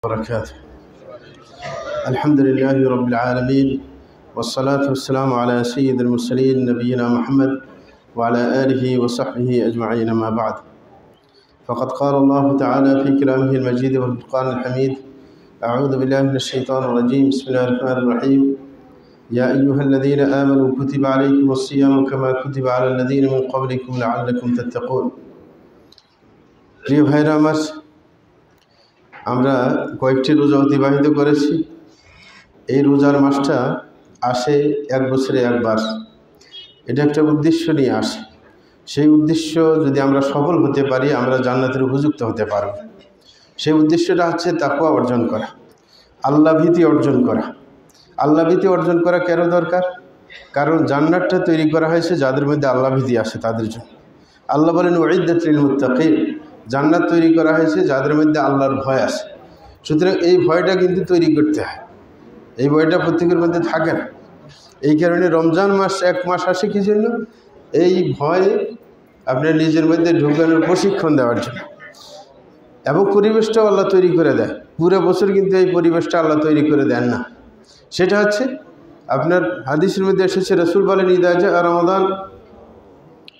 وبركاته. الحمد لله رب العالمين والصلاة والسلام على سيد المرسلين نبينا محمد وعلى آله وصحبه أجمعين. ما بعد، فقد قال الله تعالى في كلامه المجيد والفرقان الحميد: أعوذ بالله من الشيطان الرجيم. بسم الله الرحمن الرحيم. يا أيها الذين آمنوا كتب عليكم الصيام كما كتب على الذين من قبلكم لعلكم تتقون. প্রিয় ভাইরা আমার, আমরা কয়েকটি রোজা অতিবাহিত করেছি। এই রোজার মাসটা আসে এক বছরে একবার। এটা একটা উদ্দেশ্য নিয়ে আসে। সেই উদ্দেশ্য যদি আমরা সফল হতে পারি, আমরা জান্নাতের উপযুক্ত হতে পারব। সেই উদ্দেশ্যটা হচ্ছে তাকওয়া অর্জন করা, আল্লাহ ভীতি অর্জন করা। আল্লাহ ভীতি অর্জন করা কেন দরকার? কারণ জান্নাতটা তৈরি করা হয়েছে যাদের মধ্যে আল্লাহ ভীতি আসে তাদের জন্য। আল্লাহ বলেন উইদ্দাত লিল মুত্তাকিন, জান্নাত তৈরি করা হয়েছে যাদের মধ্যে আল্লাহর ভয় আছে। সুতরাং এই ভয়টা কিন্তু তৈরি করতে হয়। এই ভয়টা প্রত্যেকের মধ্যে থাকে না। এই কারণে রমজান মাস এক মাস আসে কি জন্য? এই ভয় আপনার নিজের মধ্যে ঢোকানোর প্রশিক্ষণ দেওয়ার জন্য। এবং পরিবেশটাও আল্লাহ তৈরি করে দেয়। পুরো বছর কিন্তু এই পরিবেশটা আল্লাহ তৈরি করে দেন না। সেটা হচ্ছে আপনার হাদিসের মধ্যে এসেছে, রাসূল বলেন ইদা জা রমাদান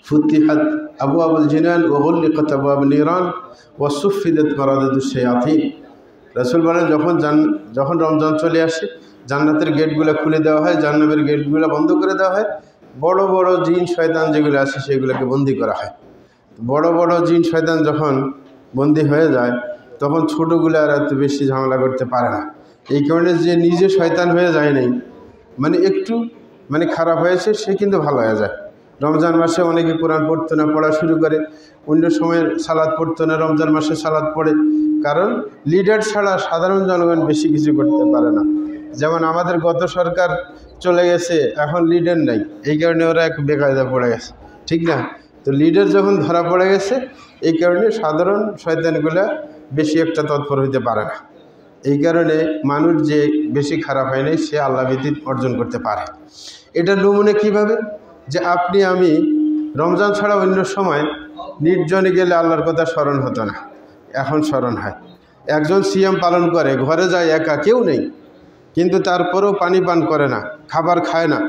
ফুতিহাত আবওয়াবুল জিনান ওয়া গুলিকাত আবওয়াবুন নিরান ওয়া সুফিদাত মারাদাতুশ শায়াতিন। রাসূল বলেন যখন রমজান চলে আসে, জান্নাতের গেটগুলো খুলে দেওয়া হয়, জান্নাতের গেটগুলো বন্ধ করে দেওয়া হয়। বড় বড় জিন শয়তান যেগুলো আছে সেগুলোকে বন্দি করা হয়। বড় বড় জিন শয়তান যখন বন্দি হয়ে যায়, তখন ছোটোগুলো আর এত বেশি ঝামেলা করতে পারে না। এই কারণে যে নিজে শয়তান হয়ে যায় নাই, একটু খারাপ হয়েছে, সে কিন্তু ভালো হয়ে যায়। রমজান মাসে অনেকে কোরআন পড়তো না, পড়া শুরু করে। অন্য সময় সালাদ পড়তো না, রমজান মাসে সালাদ পড়ে। কারণ লিডার ছাড়া সাধারণ জনগণ বেশি কিছু করতে পারে না। যেমন আমাদের গত সরকার চলে গেছে, এখন লিডার নাই, এই কারণে ওরা এক বেকায়দা পড়ে গেছে, ঠিক না? তো লিডার যখন ধরা পড়ে গেছে, এই কারণে সাধারণ শয়তানগুলা বেশি একটা তৎপর হইতে পারে না। এই কারণে মানুষ যে বেশি খারাপ হয় নাই, সে আল্লাহ ভীতি অর্জন করতে পারে। এটা নমুনা কিভাবে? যে আপনি আমি রমজান ছাড়া অন্য সময় নির্জনে গেলে আল্লাহর কথা স্মরণ হতো না, এখন স্মরণ হয়। একজন সিয়াম পালন করে, ঘরে যায় একা, কেউ নেই, কিন্তু তারপরেও পানি পান করে না, খাবার খায় না,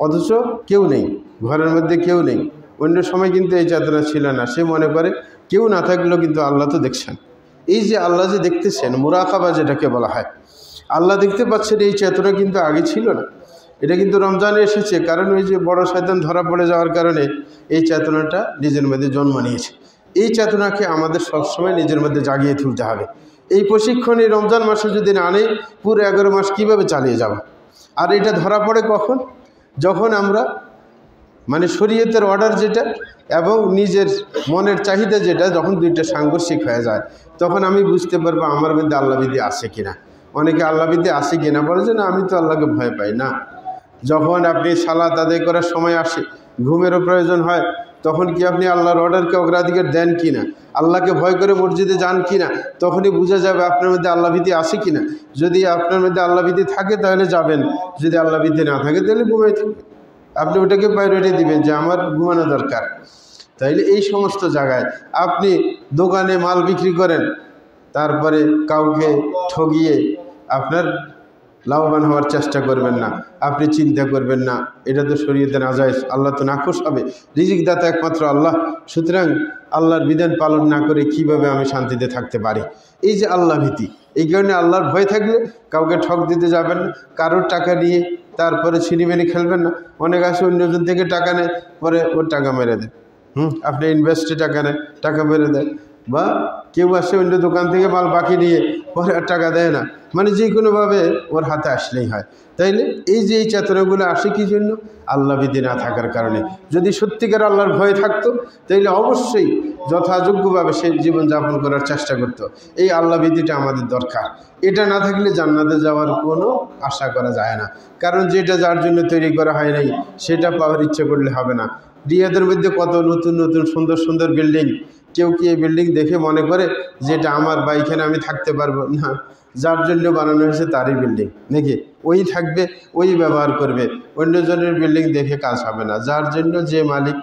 অথচ কেউ নেই, ঘরের মধ্যে কেউ নেই। অন্য সময় কিন্তু এই চেতনা ছিল না। সে মনে করে কেউ না থাকলেও কিন্তু আল্লাহ তো দেখছেন। এই যে আল্লাহ যে দেখতেছেন, মুরাকাবা যেটাকে বলা হয়, আল্লাহ দেখতে পাচ্ছেন, এই চেতনা কিন্তু আগে ছিল না। এটা কিন্তু রমজানে এসেছে, কারণ ওই যে বড় শয়তান ধরা পড়ে যাওয়ার কারণে এই চেতনাটা নিজের মধ্যে জন্ম নিয়েছে। এই চেতনাকে আমাদের সবসময় নিজের মধ্যে জাগিয়ে তুলতে হবে। এই প্রশিক্ষণ এই রমজান মাসে যদি না নেই, পুরো 11 মাস কীভাবে চালিয়ে যাব? আর এটা ধরা পড়ে কখন? যখন আমরা শরীয়তের অর্ডার যেটা এবং নিজের মনের চাহিদা যেটা, যখন দুইটা সাংঘর্ষিক হয়ে যায়, তখন আমি বুঝতে পারবো আমার মধ্যে আল্লাহবিদ্যি আছে কিনা। অনেকে আল্লাহবিদ্যি আছে কিনা বলে যে না, আমি তো আল্লাহকে ভয় পাই না। যখন আপনি সালাত আদায় করার সময় আসে, ঘুমেরও প্রয়োজন হয়, তখন কি আপনি আল্লাহর অর্ডারকে অগ্রাধিকার দেন কিনা, আল্লাহকে ভয় করে মসজিদে যান কিনা, তখনই বোঝা যাবে আপনার মধ্যে আল্লাহভীতি আছে কিনা। যদি আপনার মধ্যে আল্লাহভীতি থাকে তাহলে যাবেন, যদি আল্লাহভীতি না থাকে তাহলে ঘুমাই থাকবেন। আপনি ওটাকে প্রায়োরিটি দিবেন যে আমার ঘুমানো দরকার। তাইলে এই সমস্ত জায়গায় আপনি দোকানে মাল বিক্রি করেন, তারপরে কাউকে ঠগিয়ে আপনার লাভবান হওয়ার চেষ্টা করবেন না। আপনি চিন্তা করবেন না এটা তো শরীয়তে নাজায়েজ, আল্লাহ তো নাখুশ হবে, রিজিক দাতা একমাত্র আল্লাহ। সুতরাং আল্লাহর বিধান পালন না করে কিভাবে আমি শান্তিতে থাকতে পারি? এই যে আল্লাহ ভীতি, এই কারণে আল্লাহর ভয় থাকলে কাউকে ঠক দিতে যাবেন না, কারোর টাকা নিয়ে তারপরে ছিনিমিনি খেলবেন না। অনেক আছে অন্যজন থেকে টাকা নেয়, পরে ওর টাকা মেরে দেয়। আপনি ইনভেস্টে টাকা নেয়, টাকা মেরে দেয়। বা কেউ আসে অন্য দোকান থেকে মাল বাকি নিয়ে পরে আর টাকা দেয় না, যে কোনোভাবে ওর হাতে আসলেই হয়। তাইলে এই যে এই চেতনাগুলো আসে কী জন্য? আল্লাহভীতি না থাকার কারণে। যদি সত্যিকার আল্লাহর ভয় থাকতো, তাইলে অবশ্যই যথাযোগ্যভাবে সে জীবনযাপন করার চেষ্টা করত। এই আল্লাহভীতিটা আমাদের দরকার। এটা না থাকলে জান্নাতে যাওয়ার কোনো আশা করা যায় না। কারণ যেটা যার জন্য তৈরি করা হয় নাই, সেটা পাওয়ার ইচ্ছে করলে হবে না। রিয়াদের মধ্যে কত নতুন নতুন সুন্দর সুন্দর বিল্ডিং, কেউ কি এই বিল্ডিং দেখে মনে করে যে এটা আমার বা এখানে আমি থাকতে পারবো না? যার জন্য বানানো হয়েছে তারই বিল্ডিং, নাকি ওই থাকবে, ওই ব্যবহার করবে। অন্যজনের বিল্ডিং দেখে কাজ হবে না। যার জন্য যে মালিক,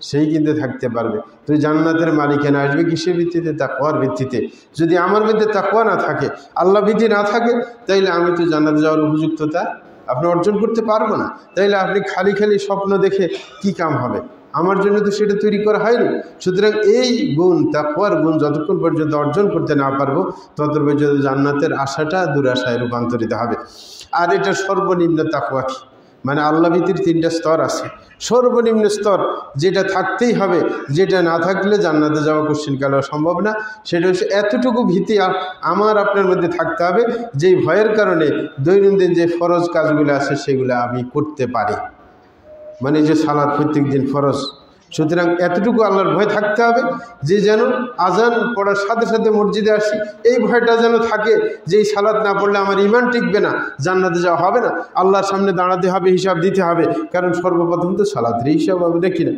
সেই কিন্তু থাকতে পারবে। তো জান্নাতের মালিকানা আসবে কিসের ভিত্তিতে? তাকওয়ার ভিত্তিতে। যদি আমার মধ্যে তাকওয়া না থাকে, আল্লাহ ভীতি না থাকে, তাইলে আমি তো জান্নাতে যাওয়ার উপযুক্ততা আপনি অর্জন করতে পারবো না। তাইলে আপনি খালি খালি স্বপ্ন দেখে কি কাম হবে? আমার জন্য তো সেটা তৈরি করা হয়নি। সুতরাং এই গুণ, তাকওয়ার গুণ যতক্ষণ পর্যন্ত অর্জন করতে না পারবো, তত পর্যন্ত জান্নাতের আশাটা দুরাশায় রূপান্তরিত হবে। আর এটা সর্বনিম্ন তাকওয়া কি? মানে আল্লাহ ভীতির 3টা স্তর আছে। সর্বনিম্ন স্তর যেটা থাকতেই হবে, যেটা না থাকলে জান্নাতে যাওয়া কোশ্চিনকালেও সম্ভব না, সেটা হচ্ছে এতটুকু ভীতি আমার আপনার মধ্যে থাকতে হবে, যেই ভয়ের কারণে দৈনন্দিন যে ফরজ কাজগুলো আছে সেগুলো আমি করতে পারি। মানে যে সালাত প্রত্যেক দিন ফরজ, সুতরাং এতটুকু আল্লাহর ভয় থাকতে হবে যে যেন আজান পড়ার সাথে সাথে মসজিদে আসি, এই ভয়টা যেন থাকে যে এই সালাত না পড়লে আমার ঈমান টিকবে না, জান্নাতে যাওয়া হবে না, আল্লাহর সামনে দাঁড়াতে হবে, হিসাব দিতে হবে। কারণ সর্বপ্রথম তো সালাতের হিসাব হবে, দেখি না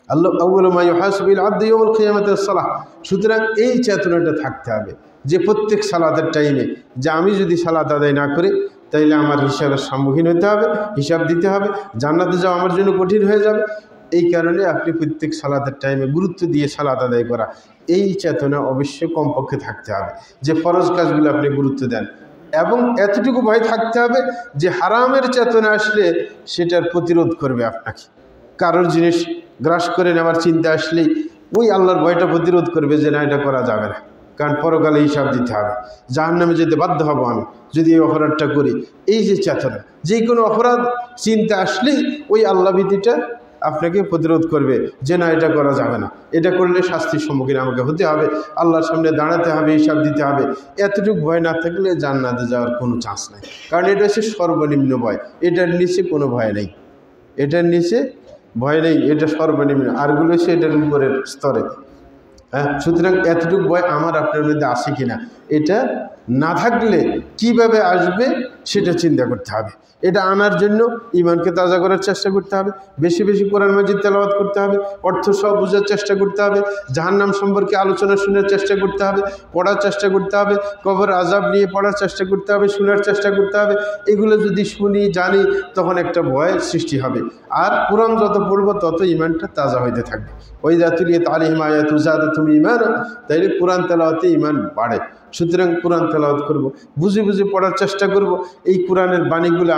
আল্লাহ আউয়ালু মা ইউহাসাবুল আবদু ইয়াউমাল কিয়ামাতি আস-সালাহ। সুতরাং এই চেতনাটা থাকতে হবে যে প্রত্যেক সালাতের টাইমে যে আমি যদি সালাত আদায় না করি তাইলে আমার হিসাবের সম্মুখীন হতে হবে, হিসাব দিতে হবে, জান্নাতে যাওয়া আমার জন্য কঠিন হয়ে যাবে। এই কারণে আপনি প্রত্যেক সালাতের টাইমে গুরুত্ব দিয়ে সালাত আদায় করা, এই চেতনা অবশ্যই কমপক্ষে থাকতে হবে যে ফরজ কাজগুলো আপনি গুরুত্ব দেন। এবং এতটুকু ভয় থাকতে হবে যে হারামের চেতনা আসলে সেটার প্রতিরোধ করবে আপনাকে। কারোর জিনিস গ্রাস করে নেওয়ার চিন্তা আসলেই ওই আল্লাহর ভয়টা প্রতিরোধ করবে যে না, এটা করা যাবে না, কারণ পরকালে হিসাব দিতে হবে, জাহান্নামে যেতে বাধ্য হব আমি যদি এই অপরাধটা করি। এই যে চেতনা, যে কোনো অপরাধ চিন্তা আসলেই ওই আল্লাহ ভীতিটা আপনাকে প্রতিরোধ করবে যে না, এটা করা যাবে না, এটা করলে শাস্তির সম্মুখীন আমাকে হতে হবে, আল্লাহর সামনে দাঁড়াতে হবে, হিসাব দিতে হবে। এতটুকু ভয় না থাকলে জান্নাতে যাওয়ার কোনো চান্স নাই। কারণ এটা হচ্ছে সর্বনিম্ন ভয়, এটার নিচে কোনো ভয় নেই, এটার নিচে ভয় নেই, এটা সর্বনিম্ন, আরগুলো হচ্ছে এটার উপরের স্তরে। হ্যাঁ, সুতরাং এতটুকু ভয় আমার আপনার মধ্যে আসে কিনা, এটা না থাকলে কিভাবে আসবে সেটা চিন্তা করতে হবে। এটা আনার জন্য ঈমানকে তাজা করার চেষ্টা করতে হবে, বেশি বেশি কোরআন মাজিদ তেলাওয়াত করতে হবে, অর্থ সহ বোঝার চেষ্টা করতে হবে, জাহান্নাম সম্পর্কে আলোচনা শোনার চেষ্টা করতে হবে, পড়ার চেষ্টা করতে হবে, কবর আযাব নিয়ে পড়ার চেষ্টা করতে হবে, শোনার চেষ্টা করতে হবে। এগুলো যদি শুনি জানি তখন একটা ভয়ের সৃষ্টি হবে। আর কোরআন যত পড়ব তত ঈমানটা তাজা হইতে থাকবে। ওই জাতুলিয়াত আলাইহিম আয়াতু যাদাতুহুম ঈমানা, তাইলে কোরআন তেলাওয়াতে ঈমান বাড়ে। সুতরাং কোরআন তেলাওয়াত করব, বুঝে বুঝে পড়ার চেষ্টা করব, এই কোরআনের বাণীগুলো